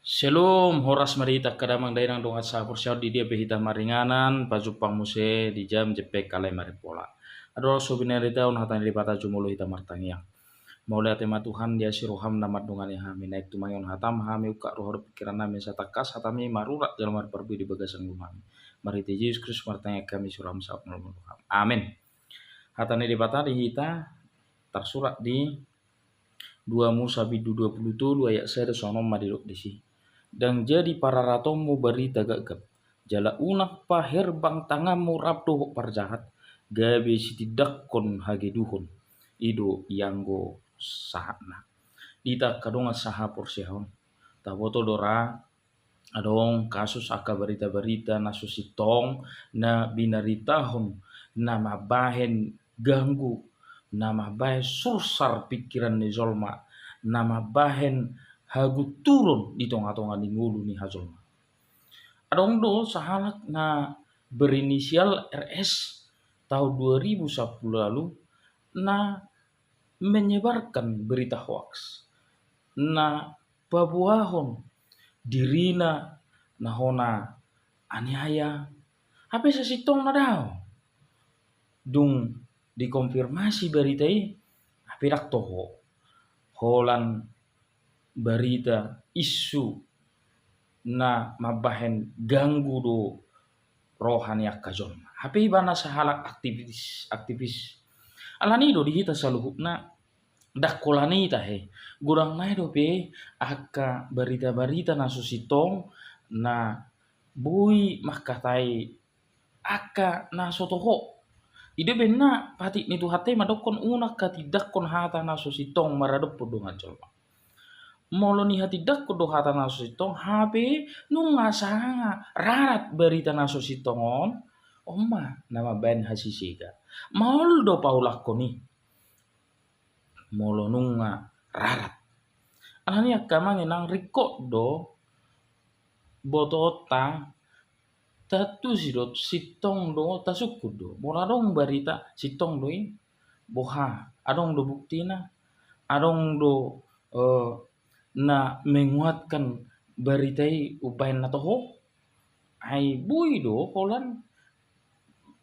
Shalom, horas marita kadamang dainang dongat sapur syaud di dia behita maringanan, pajupang muse di jam jepek kalai maripola. Adolah sobinarita un hatan lipata jumulu hita martangiang. Maulai tema Tuhan dia siroham namat dungan hami naik tumangion hatam hami uka rohor pikiran nami satakas hatami marurat dalam perbu di bagasang lumami. Marita Yesus Kristus martanya kami suram saat melalui Tuhan. Amin. Hatani lipata di hita tersurat di 2 Musa bidu 27 ayat 1 sonom madiluk di sini. Dan jadi para ratomu berita gagap. Jala unak pa herbang tangamu rabdo parjahat. Gabi sitidak kon hageduhon. Ido yanggo sahana. Dita kadonga saha porsehon. Taboto dora adong kasus aka berita-berita na susitong na binaritahon na mabahen ganggu na mabahen sursar pikiran ni Zolma na mabahen hagu turun di tonga-tonga ni ngulu ni Hazolma. Adong do sahalak na berinisial RS tahun 2010 lalu na menyebarkan berita hoax na pabuahon dirina nahona aniaya apa sasitong na daw dung dikonfirmasi berita apirak toho holan berita isu na mabahen ganggu do rohani akajon hape bana sahalak aktivis alani do dihita saluhukna dakolani tahe gurang nai do pe aka berita-berita na susitong na bui makatai aka na sotoho ide benna pati nitu hate madokon unak katidak kon hata na susitong maradop podongan jolma molo ni hati dak kodo hata na susitong habe nunga sanga rarat berita na susitongon oma nama ben hasisiga maul do paulak koni molo nunga rarat anani akamange nang riko do botota tatu sidot sitong do tasukud do moradong berita sitong doi boha adong do buktina adong do na menguatkan beritai upain na toho ai bui do holan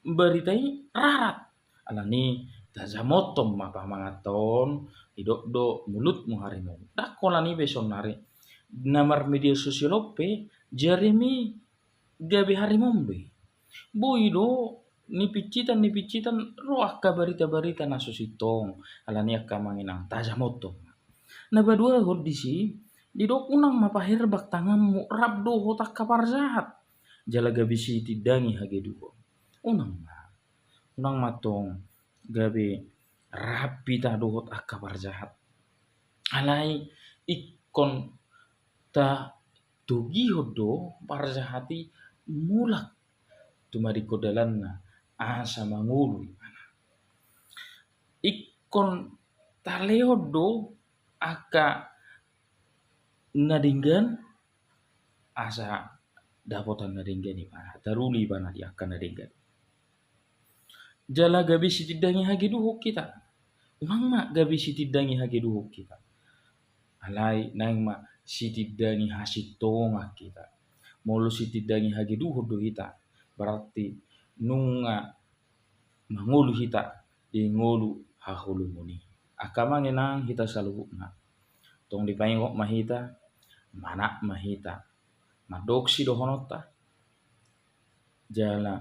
beritai rarat alani tajamotom apa mangaton idok do mulut muharimu dak kolani beson nari namar media sosial ope Jeremy gabe harimombe bui do ni picitan roah ka berita-berita na susitong alani akka manginang tajamotom na badua hod disi didok unang mapaherbak tanganmu rabdo hotak kapar jahat jala gabisi tidangi hageduho unang matong gabe rapi ta dohot akabar jahat alai ikon ta tugi hodo parjahati mulak tumari kodalanna asa mangulu ikon taleodo aka nadinggan asa dapotan nadinggan ipana taruli bana di akan nadinggan jala gabi sitidangi hageduho kita unang ma gabi sitidangi hageduho kita alai nang ma sitidangi hasitonga kita molo sitidangi hageduho do kita berarti nunga mangulu hita di ngulu hahulu muni akamange nang hita saluhukna tong dipayengok mahita mana mahita madoksi dohonota jala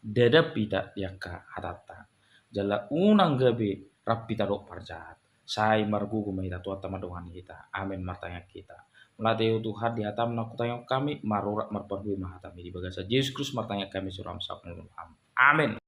dedap pita yaka hatata jala unang gabe rapita dok parjahat sai margugu mahita tuata madongan kita amin martanya kita melatih Tuhan di hatam nak tayong kami marurat marparhui mahatami di bagasa Yesus Kristus martanya kami suram sap amin.